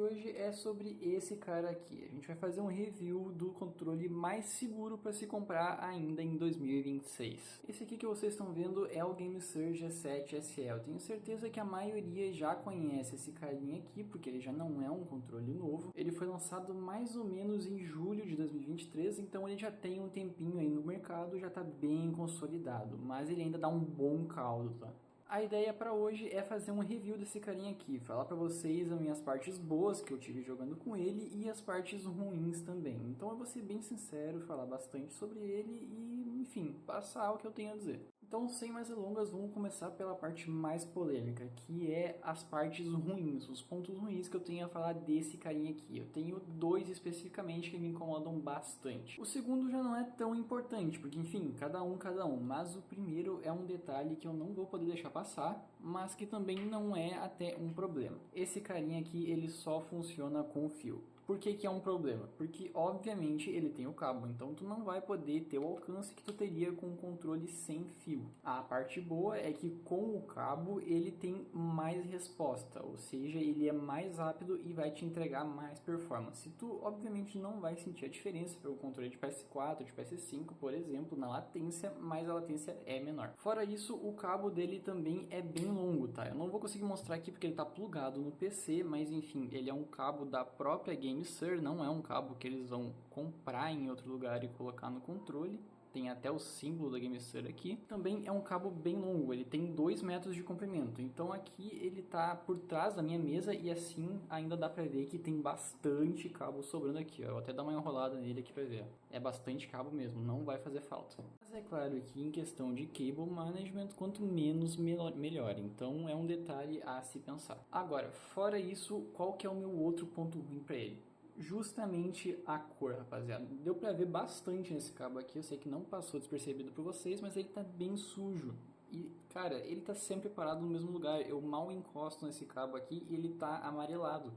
hoje é sobre esse cara aqui. A gente vai fazer um review do controle mais seguro para se comprar ainda em 2026. Esse aqui que vocês estão vendo é o GameSir G7 SE. Eu tenho certeza que a maioria já conhece esse carinha aqui, porque ele já não é um controle novo. Ele foi lançado mais ou menos em julho de 2023, então ele já tem um tempinho aí no mercado, já está bem consolidado, mas ele ainda dá um bom caldo, tá? A ideia para hoje é fazer um review desse carinha aqui, falar para vocês as minhas partes boas que eu tive jogando com ele e as partes ruins também. Então eu vou ser bem sincero, falar bastante sobre ele e, enfim, passar o que eu tenho a dizer. Então, sem mais delongas, vamos começar pela parte mais polêmica, que é as partes ruins, os pontos ruins que eu tenho a falar desse carinha aqui. Eu tenho dois especificamente que me incomodam bastante. O segundo já não é tão importante, porque, enfim, cada um, mas o primeiro é um detalhe que eu não vou poder deixar passar, mas que também não é até um problema. Esse carinha aqui, ele só funciona com fio. Por que que é um problema? Porque, obviamente, ele tem o cabo, então tu não vai poder ter o alcance que tu teria com um controle sem fio. A parte boa é que com o cabo ele tem mais resposta, ou seja, ele é mais rápido e vai te entregar mais performance. Tu, obviamente, não vai sentir a diferença pelo controle de PS4, de PS5, por exemplo, na latência, mas a latência é menor. Fora isso, o cabo dele também é bem longo, tá? Eu não vou conseguir mostrar aqui porque ele tá plugado no PC, mas enfim, ele é um cabo da própria GameSir, não é um cabo que eles vão comprar em outro lugar e colocar no controle. Tem até o símbolo da GameSir aqui. Também é um cabo bem longo, ele tem 2 metros de comprimento. Então aqui ele tá por trás da minha mesa e assim ainda dá pra ver que tem bastante cabo sobrando aqui. Ó. Eu vou até dar uma enrolada nele aqui pra ver. É bastante cabo mesmo, não vai fazer falta. Mas é claro que em questão de cable management, quanto menos melhor. Então é um detalhe a se pensar. Agora, fora isso, qual que é o meu outro ponto ruim pra ele? Justamente a cor, rapaziada. Deu pra ver bastante nesse cabo aqui. Eu sei que não passou despercebido por vocês, mas ele tá bem sujo. E, cara, ele tá sempre parado no mesmo lugar. Eu mal encosto nesse cabo aqui e ele tá amarelado.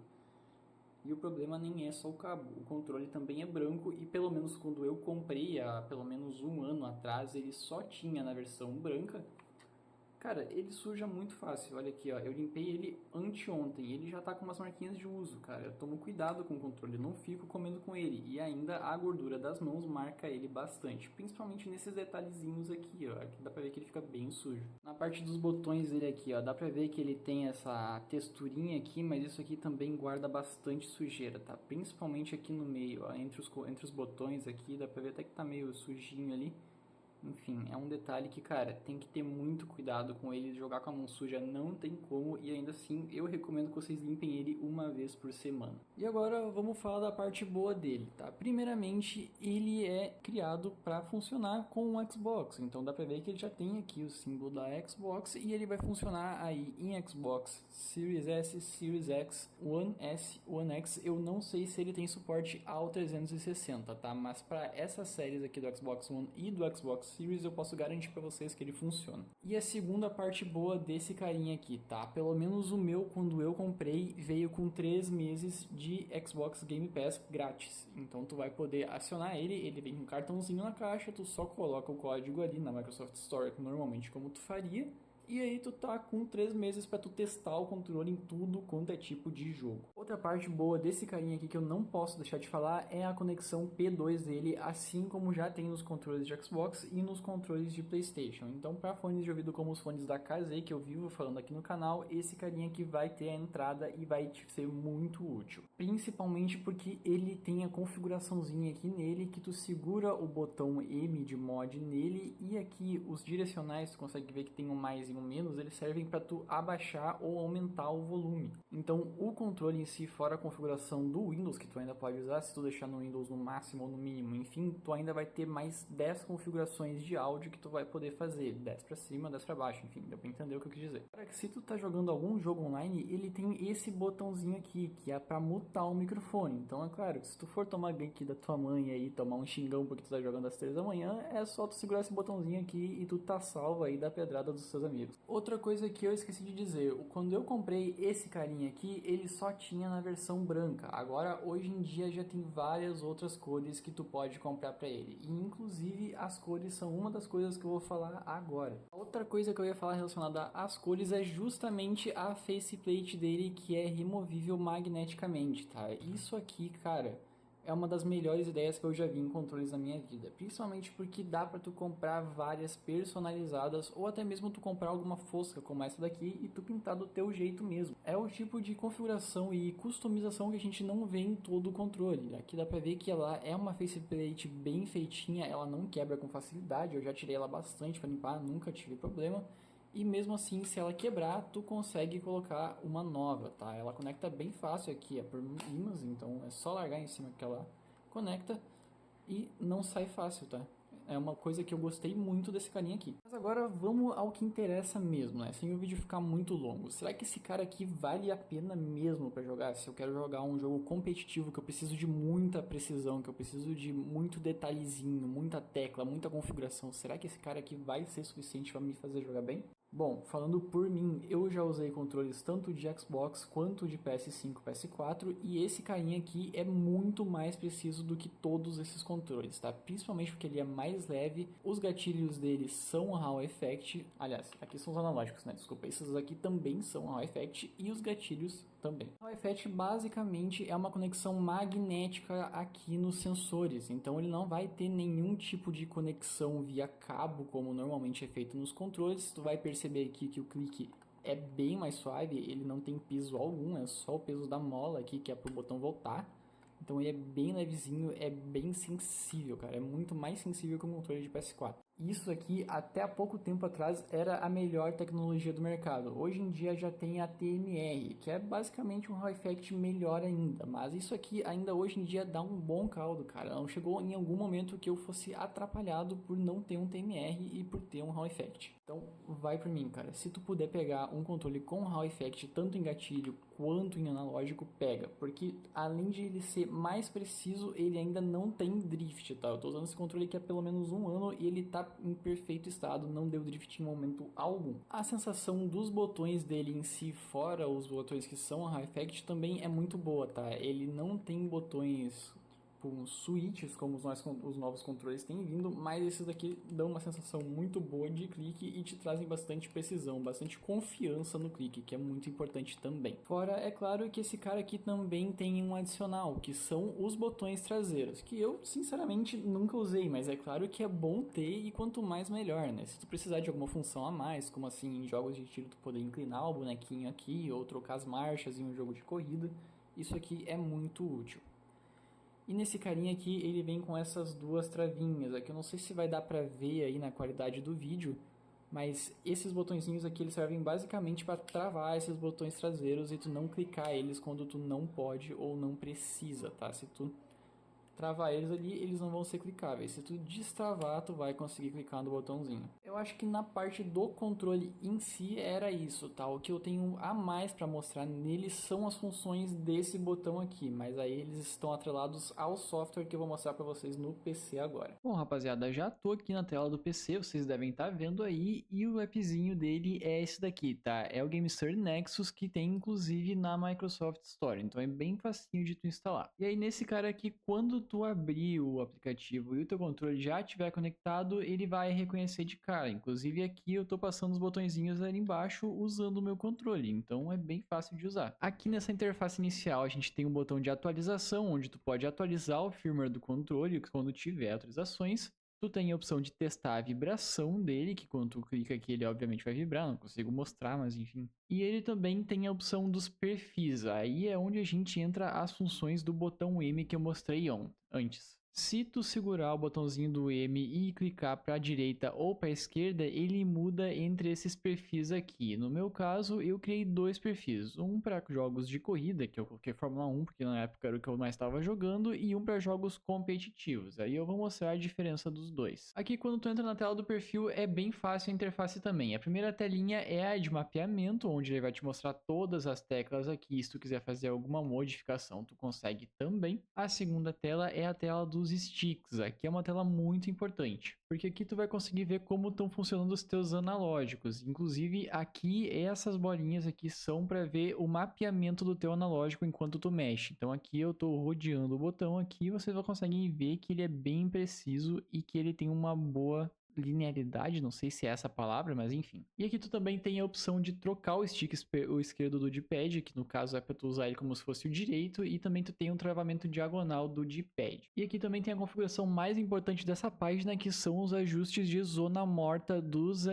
E o problema nem é só o cabo. O controle também é branco e pelo menos quando eu comprei há pelo menos um ano atrás, ele só tinha na versão branca. Cara, ele suja muito fácil. Olha aqui, ó. Eu limpei ele anteontem. Ele já tá com umas marquinhas de uso, cara. Eu tomo cuidado com o controle, não fico comendo com ele. E ainda a gordura das mãos marca ele bastante. Principalmente nesses detalhezinhos aqui, ó. Aqui dá pra ver que ele fica bem sujo. Na parte dos botões dele aqui, ó. Dá pra ver que ele tem essa texturinha aqui, mas isso aqui também guarda bastante sujeira, tá? Principalmente aqui no meio, ó. Entre os botões aqui, dá pra ver até que tá meio sujinho ali. Enfim, é um detalhe que, cara, tem que ter muito cuidado com ele. Jogar com a mão suja não tem como. E ainda assim, eu recomendo que vocês limpem ele uma vez por semana. E agora vamos falar da parte boa dele, tá? Primeiramente, ele é criado para funcionar com o Xbox. Então dá pra ver que ele já tem aqui o símbolo da Xbox. E ele vai funcionar aí em Xbox Series S, Series X, One S, One X. Eu não sei se ele tem suporte ao 360, tá? Mas para essas séries aqui do Xbox One e do Xbox Series eu posso garantir para vocês que ele funciona. E a segunda parte boa desse carinha aqui, tá? Pelo menos o meu, quando eu comprei, veio com 3 meses de Xbox Game Pass grátis. Então tu vai poder acionar ele vem com um cartãozinho na caixa, tu só coloca o código ali na Microsoft Store, normalmente como tu faria. E aí tu tá com 3 meses para tu testar o controle em tudo quanto é tipo de jogo. Outra parte boa desse carinha aqui que eu não posso deixar de falar é a conexão P2 dele, assim como já tem nos controles de Xbox e nos controles de PlayStation. Então para fones de ouvido como os fones da KZ que eu vivo falando aqui no canal, esse carinha aqui vai ter a entrada e vai te ser muito útil. Principalmente porque ele tem a configuraçãozinha aqui nele que tu segura o botão M de mod nele e aqui os direcionais tu consegue ver que tem um mais e um menos, eles servem para tu abaixar ou aumentar o volume. Então o controle em si, fora a configuração do Windows, que tu ainda pode usar se tu deixar no Windows no máximo ou no mínimo, enfim, tu ainda vai ter mais 10 configurações de áudio que tu vai poder fazer, 10 para cima, 10 para baixo, enfim, deu para entender o que eu quis dizer. Para que se tu tá jogando algum jogo online, ele tem esse botãozinho aqui, que é para mutar o microfone. Então é claro, se tu for tomar gank da tua mãe aí, tomar um xingão porque tu tá jogando às 3 da manhã, é só tu segurar esse botãozinho aqui e tu tá salvo aí da pedrada dos seus amigos. Outra coisa que eu esqueci de dizer, quando eu comprei esse carinha aqui, ele só tinha tinha na versão branca. Agora, hoje em dia, já tem várias outras cores que tu pode comprar para ele. E, inclusive, as cores são uma das coisas que eu vou falar agora. Outra coisa que eu ia falar relacionada às cores é justamente a faceplate dele, que é removível magneticamente, tá? Isso aqui, cara, é uma das melhores ideias que eu já vi em controles na minha vida, principalmente porque dá para tu comprar várias personalizadas ou até mesmo tu comprar alguma fosca como essa daqui e tu pintar do teu jeito mesmo. É o tipo de configuração e customização que a gente não vê em todo o controle. Aqui dá para ver que ela é uma faceplate bem feitinha, ela não quebra com facilidade, eu já tirei ela bastante para limpar, nunca tive problema. E mesmo assim, se ela quebrar, tu consegue colocar uma nova, tá? Ela conecta bem fácil aqui, é por ímãs, então é só largar em cima que ela conecta e não sai fácil, tá? É uma coisa que eu gostei muito desse carinha aqui. Mas agora vamos ao que interessa mesmo, né? Sem o vídeo ficar muito longo. Será que esse cara aqui vale a pena mesmo para jogar? Se eu quero jogar um jogo competitivo, que eu preciso de muita precisão, que eu preciso de muito detalhezinho, muita tecla, muita configuração, será que esse cara aqui vai ser suficiente para me fazer jogar bem? Bom, falando por mim, eu já usei controles tanto de Xbox quanto de PS5, PS4 e esse carinha aqui é muito mais preciso do que todos esses controles, tá? Principalmente porque ele é mais leve, os gatilhos dele são Hall Effect, aliás, aqui são os analógicos, né? Desculpa, esses aqui também são Hall Effect e os gatilhos também. Hall Effect basicamente é uma conexão magnética aqui nos sensores, então ele não vai ter nenhum tipo de conexão via cabo como normalmente é feito nos controles. Tu vai perceber aqui que o clique é bem mais suave, ele não tem peso algum, é só o peso da mola aqui que é pro botão voltar. Então ele é bem levezinho, é bem sensível, cara, é muito mais sensível que o controle de PS4. Isso aqui, até há pouco tempo atrás, era a melhor tecnologia do mercado. Hoje em dia já tem a TMR, que é basicamente um Hall Effect melhor ainda. Mas isso aqui ainda hoje em dia dá um bom caldo, cara. Não chegou em algum momento que eu fosse atrapalhado por não ter um TMR e por ter um Hall Effect. Então vai por mim, cara. Se tu puder pegar um controle com Hall Effect, tanto em gatilho quanto em analógico, pega. Porque além de ele ser mais preciso, ele ainda não tem drift, tá? Eu tô usando esse controle aqui há pelo menos um ano e ele tá em perfeito estado, não deu drift em momento algum. A sensação dos botões dele em si, fora os botões que são Hall Effect, também é muito boa, tá? Ele não tem botões com switches como os novos controles têm vindo, mas esses daqui dão uma sensação muito boa de clique e te trazem bastante precisão, bastante confiança no clique, que é muito importante também. Fora, é claro que esse cara aqui também tem um adicional, que são os botões traseiros, que eu sinceramente nunca usei, mas é claro que é bom ter e quanto mais melhor, né? Se tu precisar de alguma função a mais, como assim em jogos de tiro tu poder inclinar o bonequinho aqui ou trocar as marchas em um jogo de corrida, isso aqui é muito útil. E nesse carinha aqui, ele vem com essas duas travinhas. Aqui eu não sei se vai dar pra ver aí na qualidade do vídeo, mas esses botõezinhos aqui, eles servem basicamente para travar esses botões traseiros e tu não clicar eles quando tu não pode ou não precisa, tá? Se tu travar eles ali, eles não vão ser clicáveis. Se tu destravar, tu vai conseguir clicar no botãozinho. Eu acho que na parte do controle em si era isso, tá? O que eu tenho a mais para mostrar nele são as funções desse botão aqui, mas aí eles estão atrelados ao software que eu vou mostrar para vocês no PC agora. Bom, rapaziada, já tô aqui na tela do PC, vocês devem estar vendo aí, e o appzinho dele é esse daqui, tá? É o GameSir Nexus, que tem inclusive na Microsoft Store, então é bem facinho de tu instalar. E aí nesse cara aqui, quando tu abrir o aplicativo e o teu controle já estiver conectado, ele vai reconhecer de cara. Inclusive aqui eu tô passando os botõezinhos ali embaixo usando o meu controle, então é bem fácil de usar. Aqui nessa interface inicial a gente tem um botão de atualização, onde tu pode atualizar o firmware do controle quando tiver atualizações. Tu tem a opção de testar a vibração dele, que quando tu clica aqui ele obviamente vai vibrar, não consigo mostrar, mas enfim. E ele também tem a opção dos perfis, aí é onde a gente entra as funções do botão M que eu mostrei antes. Se tu segurar o botãozinho do M e clicar para a direita ou para a esquerda, ele muda entre esses perfis aqui. No meu caso, eu criei dois perfis. Um para jogos de corrida, que eu coloquei Fórmula 1, porque na época era o que eu mais estava jogando, e um para jogos competitivos. Aí eu vou mostrar a diferença dos dois. Aqui, quando tu entra na tela do perfil, é bem fácil a interface também. A primeira telinha é a de mapeamento, onde ele vai te mostrar todas as teclas aqui. Se tu quiser fazer alguma modificação, tu consegue também. A segunda tela é a tela dos dos sticks. Aqui é uma tela muito importante, porque aqui tu vai conseguir ver como estão funcionando os teus analógicos. Inclusive aqui essas bolinhas aqui são para ver o mapeamento do teu analógico enquanto tu mexe. Então aqui eu estou rodeando o botão aqui, vocês vão conseguir ver que ele é bem preciso e que ele tem uma boa linearidade, não sei se é essa a palavra, mas enfim. E aqui tu também tem a opção de trocar o stick o esquerdo do D-pad, que no caso é para tu usar ele como se fosse o direito, e também tu tem um travamento diagonal do D-pad. E aqui também tem a configuração mais importante dessa página, que são os ajustes de zona morta dos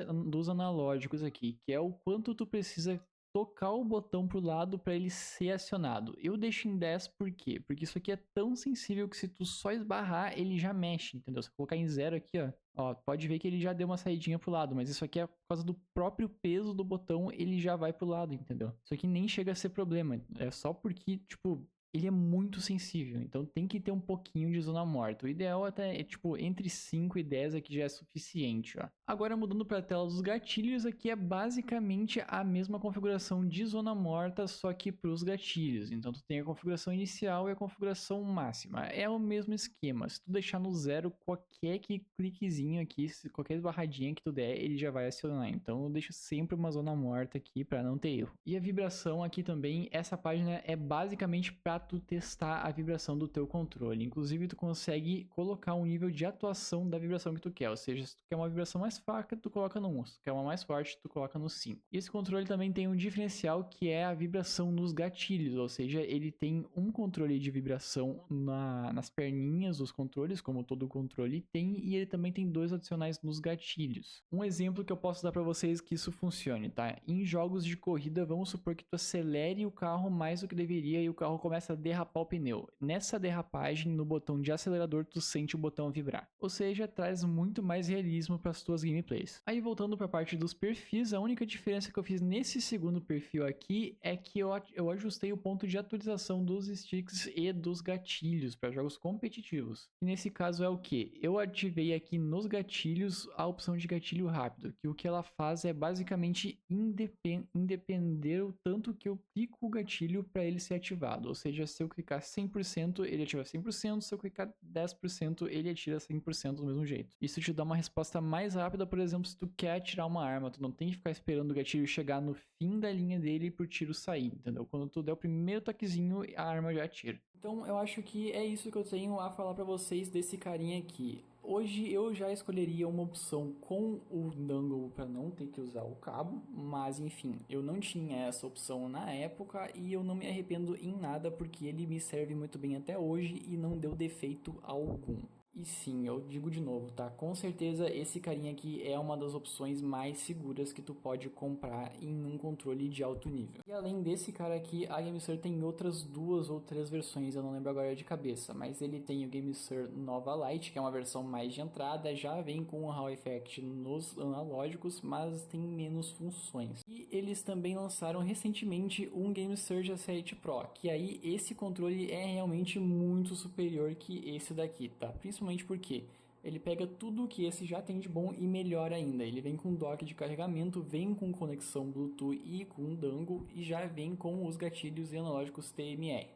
analógicos aqui, que é o quanto tu precisa tocar o botão pro lado para ele ser acionado. Eu deixo em 10 por quê? Porque isso aqui é tão sensível que se tu só esbarrar, ele já mexe, entendeu? Se eu colocar em 0 aqui, ó, pode ver que ele já deu uma saidinha pro lado, mas isso aqui é por causa do próprio peso do botão, ele já vai pro lado, entendeu? Isso aqui nem chega a ser problema, é só porque, tipo, ele é muito sensível, então tem que ter um pouquinho de zona morta. O ideal até é tipo entre 5 e 10 aqui já é suficiente, ó. Agora mudando para a tela dos gatilhos, aqui é basicamente a mesma configuração de zona morta, só que para os gatilhos. Então tu tem a configuração inicial e a configuração máxima. É o mesmo esquema. Se tu deixar no 0, qualquer cliquezinho aqui, qualquer esbarradinha que tu der, ele já vai acionar. Então eu deixo sempre uma zona morta aqui para não ter erro. E a vibração aqui também, essa página é basicamente para tu testar a vibração do teu controle. Inclusive tu consegue colocar um nível de atuação da vibração que tu quer, ou seja, se tu quer uma vibração mais fraca, tu coloca no 1, se tu quer uma mais forte, tu coloca no 5. E esse controle também tem um diferencial que é a vibração nos gatilhos, ou seja, ele tem um controle de vibração nas perninhas dos controles, como todo controle tem, e ele também tem 2 adicionais nos gatilhos. Um exemplo que eu posso dar para vocês que isso funcione, tá? Em jogos de corrida, vamos supor que tu acelere o carro mais do que deveria e o carro começa a derrapar o pneu. Nessa derrapagem, no botão de acelerador, tu sente o botão vibrar. Ou seja, traz muito mais realismo para as tuas gameplays. Aí voltando para a parte dos perfis, a única diferença que eu fiz nesse segundo perfil aqui é que eu ajustei o ponto de atualização dos sticks e dos gatilhos para jogos competitivos. E nesse caso é o que? Eu ativei aqui nos gatilhos a opção de gatilho rápido, que o que ela faz é basicamente independer o tanto que eu clico o gatilho para ele ser ativado. Ou seja, se eu clicar 100%, ele ativa 100%, se eu clicar 10%, ele atira 100% do mesmo jeito. Isso te dá uma resposta mais rápida, por exemplo, se tu quer atirar uma arma, tu não tem que ficar esperando o gatilho chegar no fim da linha dele pro tiro sair, entendeu? Quando tu der o primeiro toquezinho, a arma já atira. Então eu acho que é isso que eu tenho a falar pra vocês desse carinha aqui. Hoje eu já escolheria uma opção com o dongle para não ter que usar o cabo, mas enfim, eu não tinha essa opção na época e eu não me arrependo em nada porque ele me serve muito bem até hoje e não deu defeito algum. E sim, eu digo de novo, tá? Com certeza esse carinha aqui é uma das opções mais seguras que tu pode comprar em um controle de alto nível. E além desse cara aqui, a GameSir tem outras 2 ou 3 versões, eu não lembro agora de cabeça, mas ele tem o GameSir Nova Lite, que é uma versão mais de entrada, já vem com o Hall Effect nos analógicos, mas tem menos funções. E eles também lançaram recentemente um GameSir G7 Pro, que aí esse controle é realmente muito superior que esse daqui, tá? Principalmente porque ele pega tudo que esse já tem de bom e melhor ainda. Ele vem com dock de carregamento, vem com conexão Bluetooth e com dongle e já vem com os gatilhos e analógicos TMR.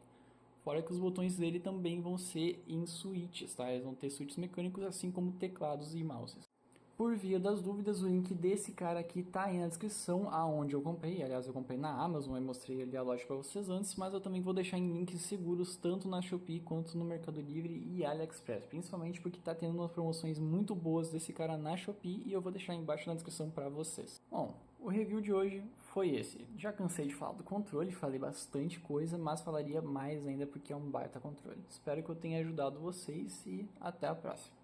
Fora que os botões dele também vão ser em switches, tá? Eles vão ter switches mecânicos assim como teclados e mouses. Por via das dúvidas, o link desse cara aqui tá aí na descrição, aonde eu comprei. Aliás, eu comprei na Amazon, eu mostrei ali a loja para vocês antes, mas eu também vou deixar em links seguros tanto na Shopee quanto no Mercado Livre e AliExpress, principalmente porque tá tendo umas promoções muito boas desse cara na Shopee e eu vou deixar embaixo na descrição para vocês. Bom, o review de hoje foi esse. Já cansei de falar do controle, falei bastante coisa, mas falaria mais ainda porque é um baita controle. Espero que eu tenha ajudado vocês e até a próxima.